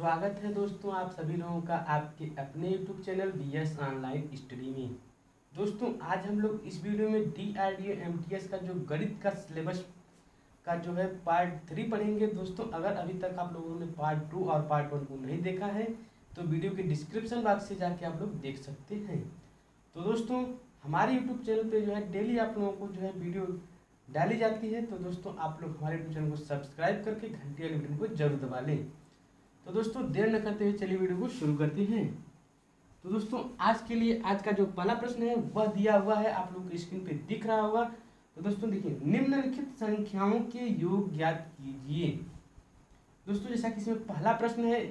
स्वागत है दोस्तों आप सभी लोगों का आपके अपने YouTube channel BS online study में। दोस्तों आज हम लोग इस वीडियो में DRDO MTS का जो गणित का सिलेबस का जो है पार्ट 3 पढ़ेंगे। दोस्तों अगर अभी तक आप लोगों ने पार्ट 2 और पार्ट 1 को नहीं देखा है तो वीडियो के डिस्क्रिप्शन बॉक्स से जाके आप लोग देख सकते हैं। तो दोस्तों हमारे यूट्यूब चैनल पे जो है डेली आप लोगों को जो है वीडियो डाली जाती है। तो दोस्तों आप लोग हमारे यूट्यूब चैनल को सब्सक्राइब करके घंटी वाले बटन को जरूर दबा लें। तो दोस्तों देर न करते हुए चलिए वीडियो को शुरू करते हैं। तो दोस्तों आज के लिए आज का जो पहला प्रश्न है वह दिया हुआ है, आप लोग को स्क्रीन पे दिख रहा होगा। तो दोस्तों देखिए, निम्नलिखित संख्याओं के योग ज्ञात कीजिए। दोस्तों जैसा कि इसमें पहला प्रश्न है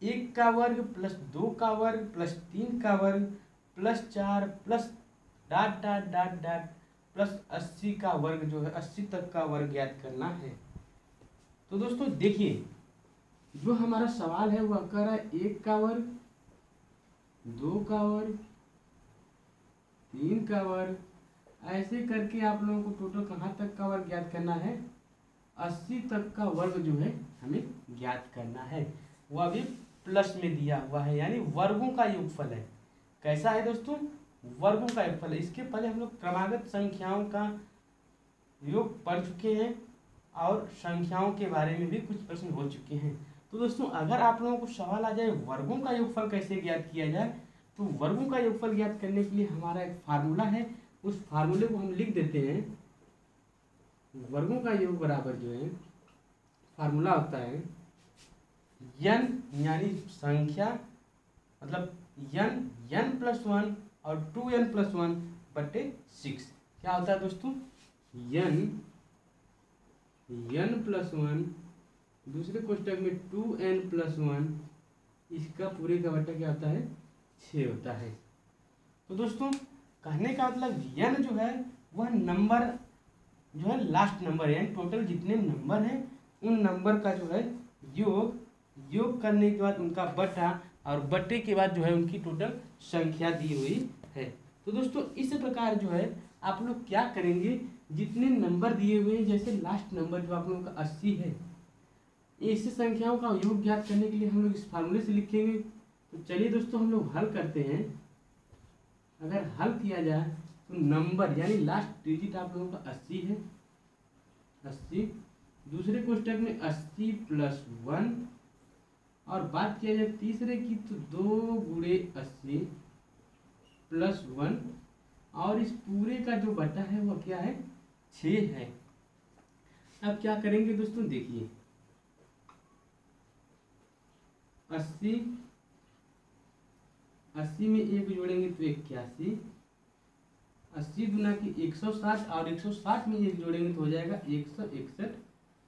1 का वर्ग प्लस 2 का वर्ग प्लस 3 का वर्ग plus 4 plus dot dot dot dot plus 80 का वर्ग जो है 80 तक का वर्ग ज्ञात करना है। तो दोस्तों देखिए, जो हमारा सवाल है वह कह रहा है 1 का वर्ग 2 का वर्ग 3 का वर्ग, ऐसे करके आप लोगों को टोटल कहाँ तक का वर्ग ज्ञात करना है, 80 तक का वर्ग जो है हमें ज्ञात करना है। वह भी प्लस में दिया हुआ है, यानी वर्गों का योगफल है। कैसा है दोस्तों, वर्गों का योगफल है। इसके पहले हम लोग क्रमागत संख्याओं का योग पढ़ चुके हैं और संख्याओं के बारे में भी कुछ प्रश्न हो चुके हैं। तो दोस्तों अगर आप लोगों को सवाल आ जाए वर्गों का योगफल कैसे ज्ञात किया जाए, तो वर्गों का योगफल ज्ञात करने के लिए हमारा एक फार्मूला है, उस फार्मूले को हम लिख देते हैं। वर्गों का योग बराबर जो है फार्मूला होता है n यानी संख्या, मतलब n प्लस 1 और 2n प्लस 1 बटे 6। क्या होता है दोस्तों, n प्लस 1 दूसरे कोष्टक में 2n प्लस 1, इसका पूरे का बट्टा क्या होता है 6 होता है। तो दोस्तों कहने का मतलब n जो है वह नंबर जो है लास्ट नंबर है, यानी टोटल जितने नंबर हैं उन नंबर का जो है योग करने के बाद उनका बट्टा और बट्टे के बाद जो है उनकी टोटल संख्या दी हुई है। तो दोस्तों इस प्रकार जो है आप लोग क्या करेंगे, जितने नंबर दिए हुए हैं, जैसे लास्ट नंबर जो आप लोगों का 80 है, ऐसी संख्याओं का योग ज्ञात करने के लिए हम लोग इस फार्मूले से लिखेंगे। तो चलिए दोस्तों हम लोग हल करते हैं। अगर हल किया जाए तो नंबर यानी लास्ट डिजिट आप लोगों का 80 है, 80 दूसरे कोष्टक में 80 प्लस 1, और बात किया जाए तीसरे की तो 2 गुणे 80 प्लस 1, और इस पूरे का जो बटा है वह क्या है 6 है। अब क्या करेंगे दोस्तों, देखिए 80 में 1 जोड़ेंगे तो 81, 80 गुना की 160 और 160 में 1 जोड़ेंगे तो हो जाएगा 161,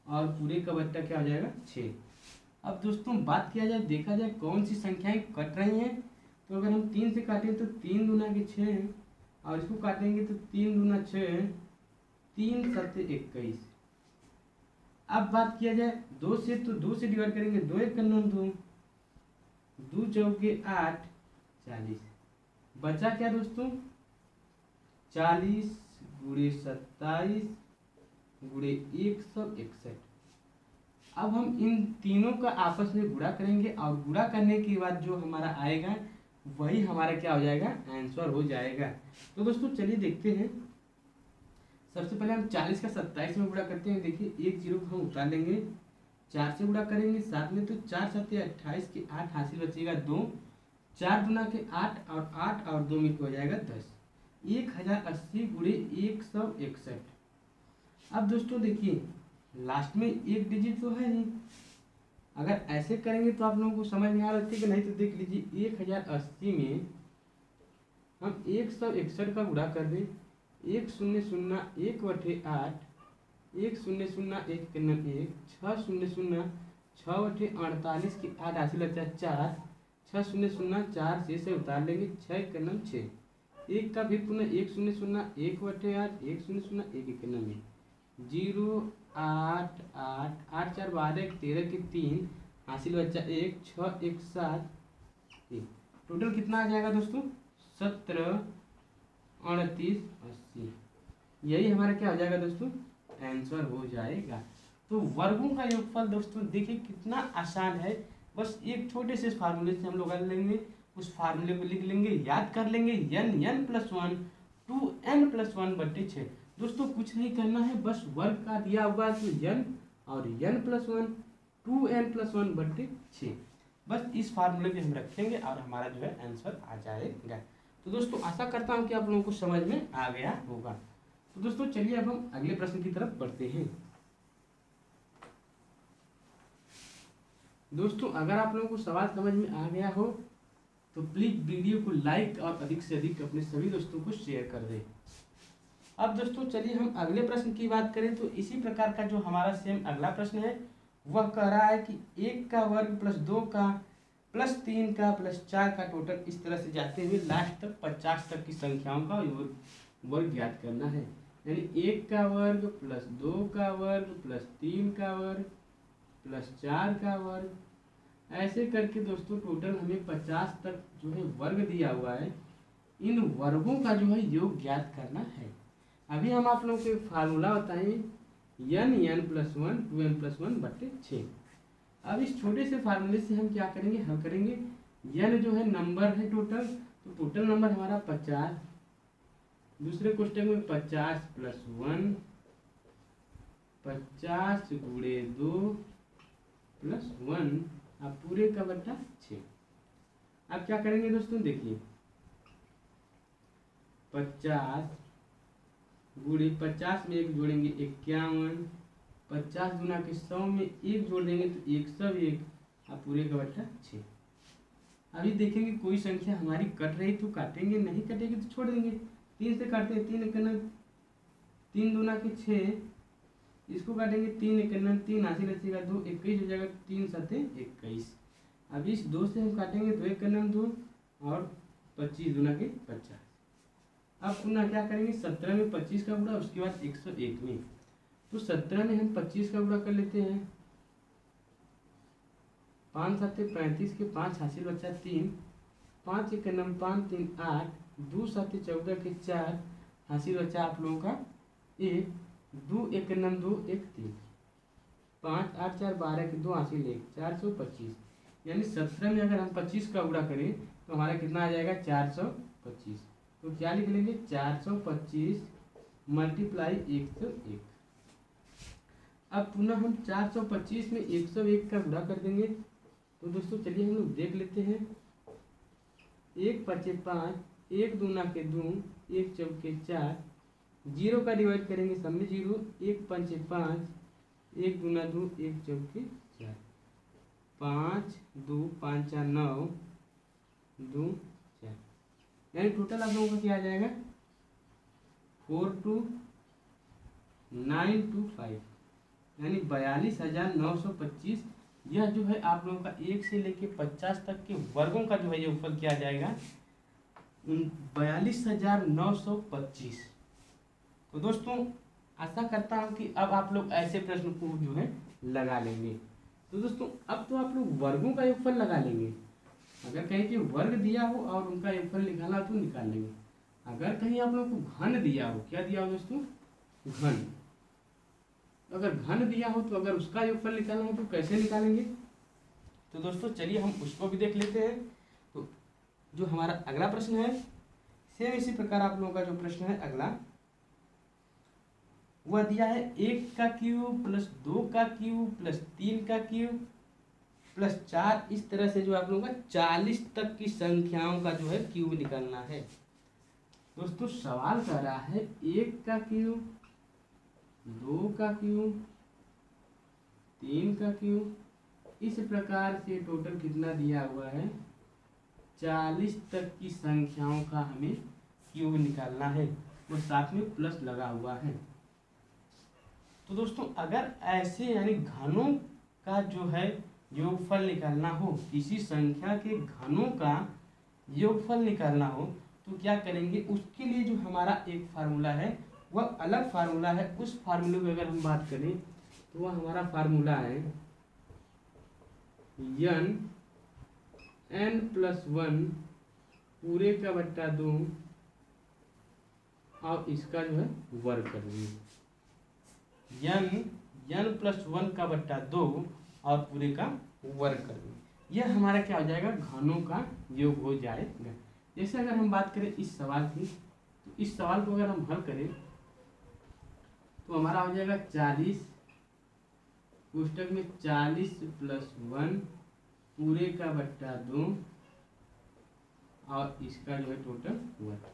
और पूरे का बट्टा क्या हो जाएगा 6। अब दोस्तों बात किया जाए, देखा जाए कौन सी संख्याएं कट रही हैं। तो अगर हम 3 से काटें तो 3 गुना के 6 है, और इसको काटेंगे तो 3 गुना 6, 3 7 21। अब बात किया जाए 2 से, तो 2 से डिवाइड करेंगे, 2 1 2, 2 चौके 8 40, बचा क्या दोस्तों 40 गुणे 27 गुणे 161। अब हम इन तीनों का आपस में गुणा करेंगे, और गुणा करने के बाद जो हमारा आएगा वही हमारा क्या हो जाएगा, आंसर हो जाएगा। तो दोस्तों चलिए देखते हैं। सबसे पहले हम 40 का 27 में गुणा करते हैं। देखिए 1 0 को हम उतार लेंगे, 4 से गुणा करेंगे 7 में, तो 4 7 28 के 8 हासिल बचेगा 2, 4 गुना के 8 और 8 और 2 में हो जाएगा 10, 1080 गुणे 161। अब दोस्तों देखिए लास्ट में एक डिजिट तो है नहीं, अगर ऐसे करेंगे तो आप लोगों को समझ में आ रहा है कि नहीं। तो देख लीजिए 1080 में हम 161 का गुणा कर दें, 1 0 0 1 बटे 8, 1 0 0 1 के 1, 6 0 0 6 बटे 48 की 8 हासिल बचा 4, 6 0 0 4 से उतार लेंगे, 6 के 6, 1 का भी पुनः 1 0 0 1 बटे 8, 1 0 0 1 के 0 8 8 8 4 12 13 के 3 हासिल बच्चा 1, 6 1 7, टोटल कितना आ जाएगा दोस्तों 17 38 80। यही हमारा क्या हो जाएगा दोस्तों, आंसर हो जाएगा। तो वर्गों का योगफल दोस्तों देखिए कितना आसान है, बस एक छोटे से फार्मूले से हम लोग कर लेंगे, उस फार्मूले को लिख लेंगे, याद कर लेंगे, n प्लस 1 2n प्लस 1 बटे 6। दोस्तों कुछ नहीं करना है, बस वर्ग का दिया हुआ तो n और n प्लस 1 2n प्लस 1 बटे 6, बस इस फार्मूले में हम रखेंगे और हमारा जो है आंसर आ जाएगा। तो दोस्तों आशा करता हूँ कि आप लोगों को समझ में आ गया होगा। तो दोस्तों चलिए अब हम अगले प्रश्न की तरफ बढ़ते हैं। दोस्तों अगर आप लोगों को सवाल समझ में आ गया हो तो प्लीज वीडियो को लाइक और अधिक से अधिक अपने सभी दोस्तों को शेयर कर दें। अब दोस्तों चलिए हम अगले प्रश्न की बात करें तो इसी प्रकार का जो हमारा सेम अगला प्रश्न है वह कह रहा है कि 1 का वर्ग प्लस 2 का प्लस 3 का प्लस 4 का टोटल इस तरह से जाते हुए लास्ट तक 50 तक की संख्याओं का वर्ग ज्ञात करना है। यानी 1 का वर्ग प्लस 2 का वर्ग प्लस 3 का वर्ग प्लस 4 का वर्ग, ऐसे करके दोस्तों टोटल हमें 50 तक जो है वर्ग दिया हुआ है, इन वर्गों का जो है योग ज्ञात करना है। अभी हम आप लोगों को एक फार्मूला बताएंगे, n प्लस 1 2n प्लस 1 बटे 6। अब इस छोटे से फार्मूले से हम क्या करेंगे, हल करेंगे। n जो है नंबर है टोटल, तो टोटल नंबर हमारा 50, दूसरे क्वेश्चन में 50 प्लस 1 50 गुणे 2 प्लस 1 अब पूरे का बटा 6। अब क्या करेंगे दोस्तों, देखिए 50 गुणे 50 में एक जोड़ेंगे 51, 50 गुना के 100 में एक जोड़ देंगे तो 101 अब पूरे का बटा 6। अभी देखेंगे कोई संख्या हमारी कट रही तो काटेंगे, नहीं कटेगी तो छोड़ देंगे। 3 से काटते हैं, 3 एकना 3 दूना के 6, इसको काटेंगे 3 एकना 3 80 बचेगा 2 21 हो जाएगा, 3 सते 21। अब इस 2 से हम काटेंगे तो 1 एकना 2 और 25 दूना के 50। अब पुनः क्या करेंगे, 17 में 25 का गुणा, उसके बाद 101 में, तो 17 में हम 25 का गुणा कर लेते हैं, 5 सते 35 के 5 हासिल बचा 3, 5 एक नम 5 3 8, 2 सते 14 के 4 हासिल बचा आप लोगों का 1, 2 एक नम 2 1 3, 5 8 4 12 के 2 हासिल 1 425। यानी 17 में अगर हम 25 का गुणा करें तो हमारा कितना आ जाएगा 425। तो क्या लिख लेंगे 425 मल्टीप्लाई 101। अब पुनः हम 425 में 101 का गुणा कर देंगे। तो दोस्तों चलिए हम लोग देख लेते हैं, 1 5 5, 1 दूना के 2, 1 चौके 4, 0 का डिवाइड करेंगे सब में 0, 1 5 5, 1 दूना 2, 1 चौके 4, 5 2 5 4 9 2 4, यानी टोटल आप लोगों का क्या आ जाएगा 42925, यानी 42,925। यह जो है आप लोगों का 1 से लेके 50 तक के वर्गों का जो है योगफल क्या आ जाएगा 42,925। तो दोस्तों आशा करता हूँ कि अब आप लोग ऐसे प्रश्न को जो है लगा लेंगे। तो दोस्तों अब तो आप लोग वर्गों का योगफल लगा लेंगे, अगर कहीं कि वर्ग दिया हो और उनका योगफल निकालना हो तो निकाल लेंगे। अगर कहीं आप लोगों को घन दिया हो, क्या दिया हो दोस्तों घन, अगर घन दिया हो तो अगर उसका योगफल निकालना हो तो कैसे निकालेंगे। तो दोस्तों चलिए हम उसको भी देख लेते हैं। तो जो हमारा अगला प्रश्न है सेम इसी प्रकार आप लोगों का जो प्रश्न है अगला वह दिया है 1 का क्यूब प्लस 2 का क्यूब प्लस 3 का क्यूब प्लस 4, इस तरह से जो आप लोगों का 40 तक की संख्याओं का जो है क्यूब निकालना है। दोस्तों सवाल कर रहा है 1 का क्यूब 2 का क्यूब 3 का क्यूब, इस प्रकार से टोटल कितना दिया हुआ है 40 तक की संख्याओं का हमें क्यूब निकालना है और साथ में प्लस लगा हुआ है। तो दोस्तों अगर ऐसे यानी घनों का जो है योगफल निकालना हो, किसी संख्या के घनों का योगफल निकालना हो तो क्या करेंगे, उसके लिए जो हमारा एक फार्मूला है वह अलग फार्मूला है। उस फार्मूले की अगर हम बात करें तो वह हमारा फार्मूला है n प्लस 1 पूरे का बट्टा 2 और इसका जो है वर्ग कर देंगे, n प्लस 1 का बट्टा 2 और पूरे का वर्ग कर देंगे। यह हमारा क्या हो जाएगा, घनों का योग हो जाएगा। जैसे अगर हम बात करें इस सवाल की, तो इस सवाल को अगर हम हल करें तो हमारा हो जाएगा 40 कोष्टक में 40 + 1 पूरे का बट्टा 2 और इसका जो है टोटल 1।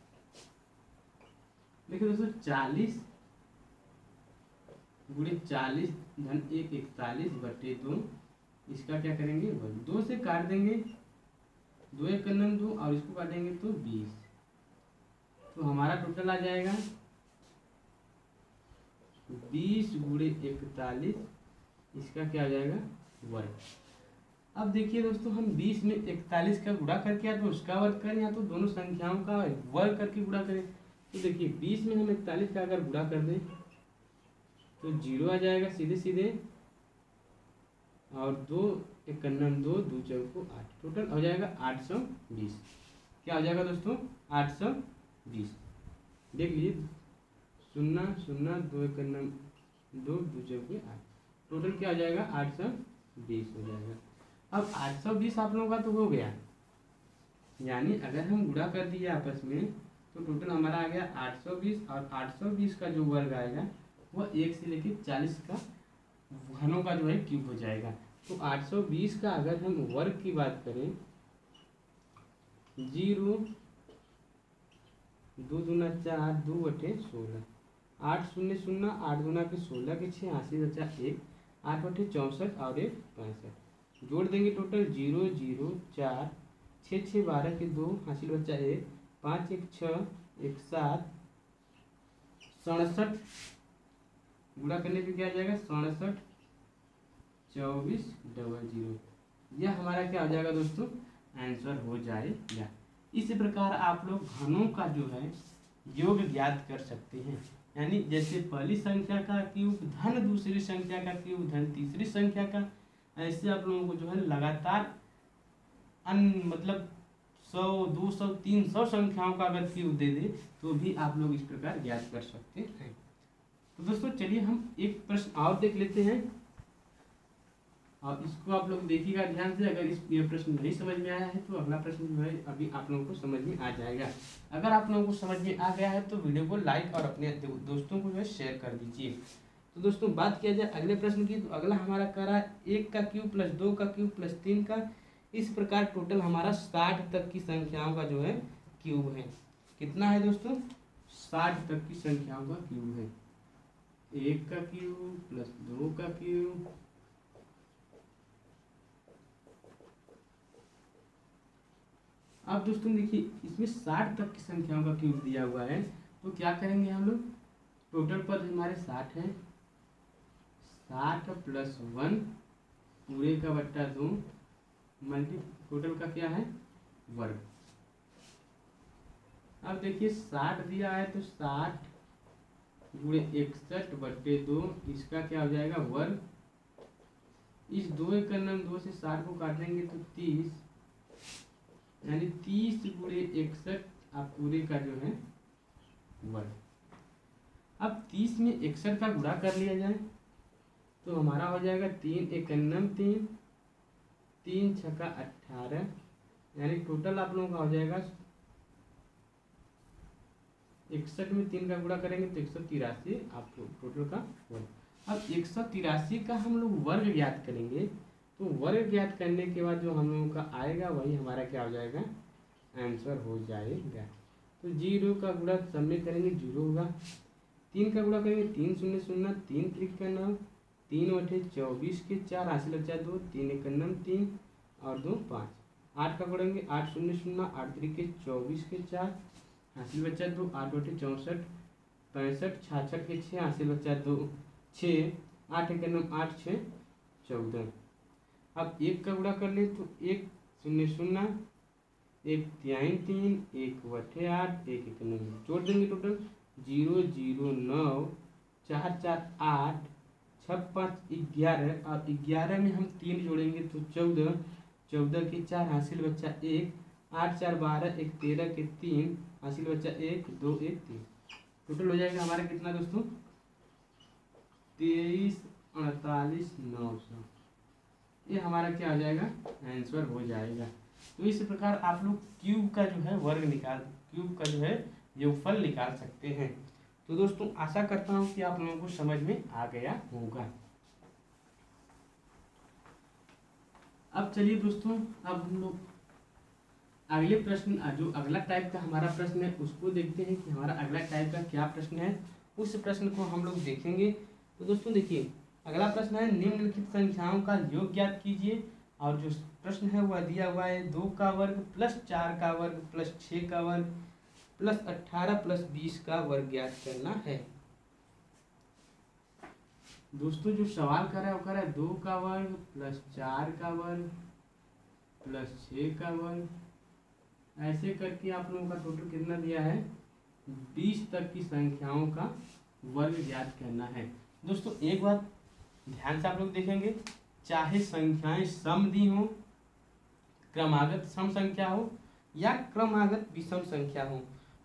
देखिए दोस्तों 40 गुणे 40 धन 1 41/2, इसका क्या करेंगे 1, 2 से काट देंगे, 2 1 2 और इसको काटेंगे तो 20, तो हमारा टोटल आ जाएगा 20 गुणे 41, इसका क्या आ जाएगा वर्ग। अब देखिए दोस्तों हम 20 में 41 का गुणा करके या तो उसका वर्ग करें या तो दोनों संख्याओं का वर्ग करके गुणा करें। तो देखिए 20 में हम 41 का अगर गुणा कर दें तो 0 आ जाएगा सीधे सीधे, और 2 1 2 2 4 8, टोटल हो जाएगा 820। क्या हो जाएगा दोस्तों 820। देख लीजिए 0 0 2 1 2 2 4 8, टोटल क्या हो जाएगा 820 हो जाएगा। अब 820 आप लोगों का तो हो गया, यानी अगर हम गुणा कर दिए आपस में तो टोटल हमारा आ गया 820, और 820 का जो वर्ग आएगा वह 1 से लेकर 40 का घनों का जो है क्यूब हो जाएगा। तो 820 का अगर हम वर्ग की बात करें, 0 2 दूना 4 2 बटे 16, 8 0 0 8 दूना के 16 के 6 80 बचा 1, 8 बटे 64 और 1 65, जोड़ देंगे टोटल 0 0 4 6 6 12 के 2 हासिल बचा 1, 5 1 6 1 7 67, गुणा करने पे क्या आ जाएगा 67 24 00। यह हमारा क्या हो जाएगा दोस्तों आंसर हो जाएगा। इसी प्रकार आप लोग घनों का जो है योग ज्ञात कर सकते हैं, यानी जैसे पहली संख्या का क्यूब धन दूसरी संख्या का क्यूब धन तीसरी संख्या का, ऐसे आप लोगों को जो है लगातार मतलब 100 200 300 संख्याओं का अगर क्यूब दे दे तो भी आप लोग इस प्रकार ज्ञात कर सकते हैं। तो दोस्तों चलिए हम एक प्रश्न और देख लेते हैं, और इसको आप लोग देखिएगा ध्यान से। अगर ये प्रश्न नहीं समझ में आया है तो अगला प्रश्न जो है अभी आप लोगों को समझ में आ जाएगा। अगर आप लोगों को समझ में आ गया है तो वीडियो को लाइक और अपने दोस्तों को जो है शेयर कर दीजिए। तो दोस्तों बात किया जाए अगले प्रश्न की, तो अगला हमारा कह रहा है 1 का क्यूब प्लस 2 का क्यूब प्लस 3 का, इस प्रकार टोटल हमारा 60 तक की संख्याओं का जो है क्यूब है। कितना है दोस्तों 60 तक की संख्याओं का क्यूब है। 1 का क्यूब प्लस 2 का क्यूब अब दोस्तों देखिए इसमें 60 तक की संख्याओं का क्यूब दिया हुआ है, तो क्या करेंगे हम लोग, टोटल पद हमारे 60 है, 60 + 1 पूरे का बट्टा 2 मल्टी टोटल का क्या है वर्ग। अब देखिए 60 दिया है तो 60 गुणे 61/2, इसका क्या हो जाएगा वर्ग। इस 2 1 2 से 60 को काटेंगे तो 30, यानी 30 गुणे 61 आप पूरे का जो है वर्ग। अब 30 में 61 का गुणा कर लिया जाए तो हमारा हो जाएगा 3 1 3 3 6 18, यानी टोटल आप लोगों का हो जाएगा 61 में 3 का गुणा करेंगे तो 183 आप टोटल का वर्ग। अब 183 का हम लोग वर्ग ज्ञात करेंगे, तो वर्ग ज्ञात करने के बाद जो हम लोगों का आएगा वही हमारा क्या हो जाएगा आंसर हो जाएगा। तो 0 का गुणा सब में करेंगे 0 होगा, 3 का गुणा करेंगे 3 0 0 3 3 का 9, 3 बटे 24 के 4 हासिल बचा 2, 3 1 3 और 2 5, 8 का गुणेंगे 8 0 0 8 3 के 24 के 4 हासिल बचा 2, 8 बटे 64 65 66 के 6 हासिल बचा 2 6, 8 1 8 6 14। अब 1 का गुणा कर ले तो 1 0 0 1 3 3 1 बटे 8 1 1 9, जोड़ देंगे टोटल 0 0 9 4 4 8 6 5 11, और 11 में हम 3 जोड़ेंगे तो 14, 14 के 4 हासिल बच्चा 1, 8 4 12 1 13 के 3 हासिल बच्चा 1 2 1 3, टोटल हो जाएगा हमारा कितना दोस्तों 23 48 900। ये हमारा क्या हो जाएगा, आंसर हो जाएगा। तो इस प्रकार आप लोग क्यूब का जो है वर्ग क्यूब का जो है योगफल निकाल सकते हैं। तो दोस्तों आशा करता हूँ कि आप लोगों को समझ में आ गया होगा। अब चलिए दोस्तों, अब हम लोग अगले प्रश्न, जो अगला टाइप का हमारा प्रश्न है उसको देखते हैं कि हमारा अगला टाइप का क्या प्रश्न है। उस प्रश्न को हम लोग देखेंगे। तो दोस्तों देखिए, अगला प्रश्न है निम्नलिखित संख्याओं का योग ज्ञात कीजिए। और जो प्रश्न है वह दिया हुआ है 2 का वर्ग प्लस 4 का वर्ग प्लस 6 का वर्ग प्लस 18 प्लस 20 का वर्ग ज्ञात करना है। दोस्तों जो सवाल कर रहा है वो कर रहा है 2 का वर्ग प्लस 4 का वर्ग प्लस 6 का वर्ग, ऐसे करके आप लोगों का टोटल कितना दिया है, 20 तक की संख्याओं का वर्ग ज्ञात करना है। दोस्तों एक बात ध्यान से आप लोग देखेंगे, चाहे संख्याएं सम दी हो, क्रमागत सम संख्या हो या क्रमागत विषम संख्या हो,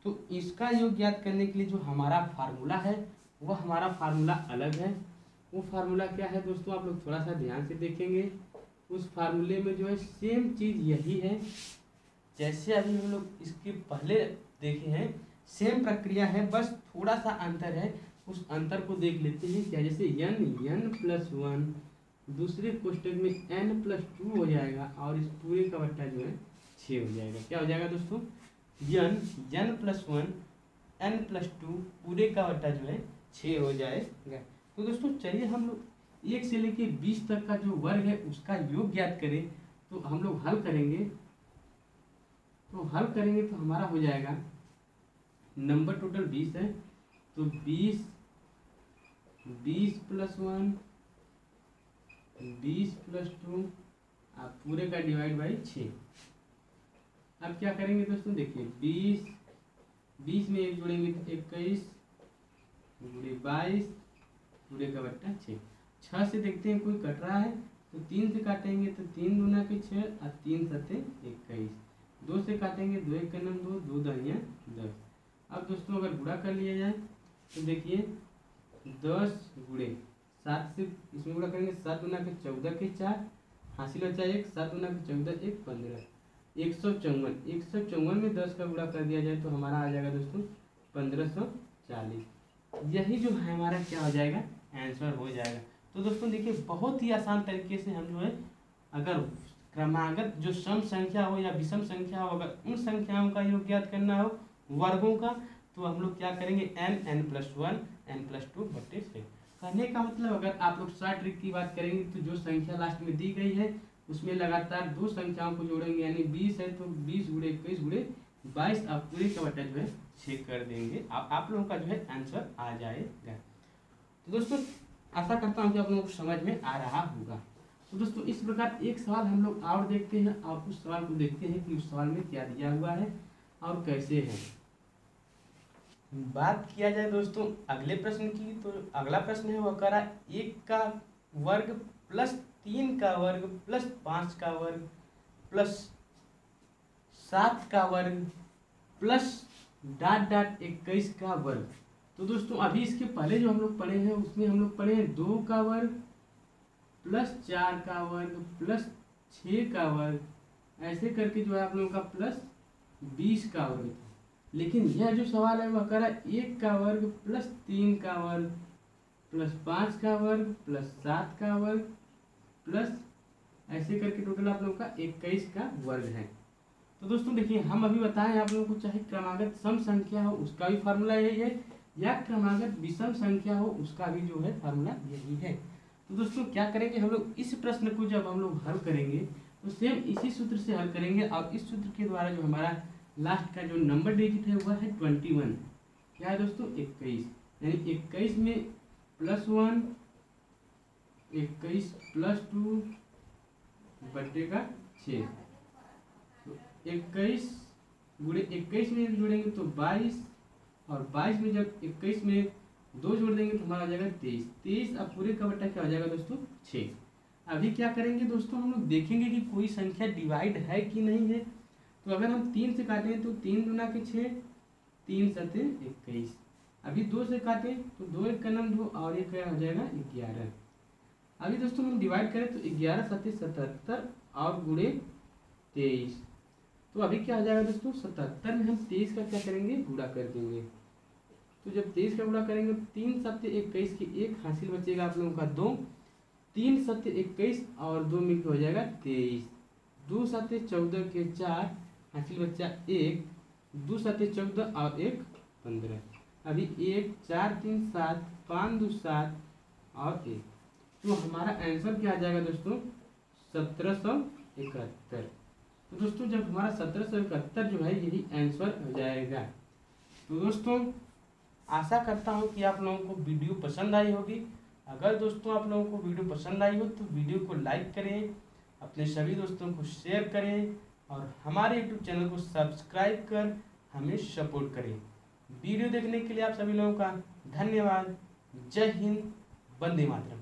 तो इसका योग ज्ञात करने के लिए जो हमारा फार्मूला है वह हमारा फार्मूला अलग है। वो फार्मूला क्या है दोस्तों, आप लोग थोड़ा सा ध्यान से देखेंगे। उस फार्मूले में जो है सेम चीज़ यही है जैसे अभी हम लोग इसके पहले देखे हैं, सेम प्रक्रिया है, बस थोड़ा सा अंतर है। उस अंतर को देख लेते हैं। क्या, जैसे n+1 दूसरे कोष्टक में n+2 हो जाएगा और इस पूरे का बट्टा जो है 6 हो जाएगा। क्या हो जाएगा दोस्तों, n+1 n+2 पूरे का बट्टा जो है 6 हो जाएगा। तो दोस्तों चलिए हम लोग 1 से लेके 20 तक का जो वर्ग है उसका योग ज्ञात करें। तो हम लोग हल करेंगे, तो हमारा हो जाएगा, नंबर टोटल 20 है तो 20 +1 20 + 2 आप पूरे का डिवाइड बाई 6। अब क्या करेंगे दोस्तों, देखिए 20 में 1 जोड़ेंगे तो 21 गुणे 22 पूरे का बट्टा 6 से देखते हैं कोई कट रहा है तो 3 से काटेंगे तो 3 दूना के 6 और 3 7 21, 2 से काटेंगे 2 1 2, 2 दाहिया 10। अब दोस्तों अगर गुणा कर लिया जाए तो देखिए 10 गुणे 7 से इसमें गुणा करेंगे, 7 दूना के 14 के 4, हासिल बचा 1, 7 दूना के 14 1 15, 154 में 10 का गुणा कर दिया जाए तो हमारा आ जाएगा दोस्तों 1540। यही जो है हमारा क्या हो जाएगा, आंसर हो जाएगा। तो दोस्तों देखिए बहुत ही आसान तरीके से हम जो है, अगर क्रमागत जो सम संख्या हो या विषम संख्या हो, अगर उन संख्याओं का योग ज्ञात करना हो वर्गों का, तो हम लोग क्या करेंगे n+1 n+2 बट्टे 6। कहने का मतलब अगर आप लोग शॉर्ट ट्रिक की बात करेंगे तो जो संख्या लास्ट में दी गई है उसमें लगातार 2 संख्याओं को जोड़ेंगे, यानी 20 है तो 20 गुणे 21 गुणे 22 आप पूरे का बट्टा जो है 6 कर देंगे। आप लोगों का जो है आंसर आ जाएगा। तो दोस्तों आशा करता हूँ कि आप लोगों को समझ में आ रहा होगा। तो दोस्तों इस प्रकार एक सवाल हम लोग और देखते हैं और उस सवाल को देखते हैं कि उस सवाल में क्या दिया हुआ है और कैसे है। बात किया जाए दोस्तों अगले प्रश्न की, तो अगला प्रश्न है वह कह रहा है 1 का वर्ग प्लस 3 का वर्ग प्लस 5 का वर्ग प्लस 7 का वर्ग प्लस ... 21 का वर्ग। तो दोस्तों अभी इसके पहले जो हम लोग पढ़े हैं उसमें हम लोग पढ़े हैं 2 का वर्ग प्लस 4 का वर्ग प्लस 6 का वर्ग, ऐसे करके जो है आप लोगों का प्लस 20 का वर्ग था। लेकिन यह जो सवाल है वह कह रहा है 1 का वर्ग प्लस 3 का वर्ग प्लस 5 का वर्ग प्लस 7 का वर्ग प्लस ऐसे करके टोटल आप लोगों का 21 का वर्ग है। तो दोस्तों देखिए हम अभी बताएं आप लोगों को, चाहे क्रमागत सम संख्या हो उसका भी फार्मूला यही है या क्रमागत विषम संख्या हो उसका भी जो है फार्मूला यही है। तो दोस्तों क्या करेंगे हम लोग, इस प्रश्न को जब हम लोग हल करेंगे तो सेम इसी सूत्र से हल करेंगे और इस सूत्र के द्वारा जो हमारा लास्ट का जो नंबर डिजिट है वह है 21। क्या है दोस्तों 21, यानी 21 में +1 21 + 2 बट्टे का 6, तो 21 गुणे 21 में जोड़ेंगे तो 22 और 22 में जब 21 में 2 जोड़ देंगे तो हमारा आ जाएगा 23, 23 अब पूरे का बट्टा क्या हो जाएगा दोस्तों 6। अभी क्या करेंगे दोस्तों, हम लोग देखेंगे कि कोई संख्या डिवाइड है कि नहीं है। तो अगर हम 3 से काटें तो 3 दूना के 6, 3 7 21। अभी 2 से काटें तो 2 1 2 और 1 क्या हो जाएगा 11। अभी दोस्तों हम डिवाइड करें तो 11 सत्ते 77 और गुणे 23। तो अभी क्या हो जाएगा दोस्तों, 77 में हम 23 का क्या करेंगे, गुणा कर देंगे। तो जब 23 का गुणा करेंगे 3 सत्ते 21 के 1 हासिल बचेगा आप लोगों का 2, 3 सत्ते 21 और 2 मिलकर हो जाएगा 23, 2 सत्ते 14 के 4 हासिल बच्चा 1, 2 सत्ते 14 और 1 15। अभी 1 4 3 7 5 2 7 और 1, तो हमारा आंसर क्या आ जाएगा दोस्तों, 1771। तो दोस्तों जब हमारा 1771 जो है यही आंसर हो जाएगा। तो दोस्तों आशा करता हूँ कि आप लोगों को वीडियो पसंद आई होगी। अगर दोस्तों आप लोगों को वीडियो पसंद आई हो तो वीडियो को लाइक करें, अपने सभी दोस्तों को शेयर करें और हमारे यूट्यूब चैनल को सब्सक्राइब कर हमें सपोर्ट करें। वीडियो देखने के लिए आप सभी लोगों का धन्यवाद। जय हिंद, वंदे मातरम।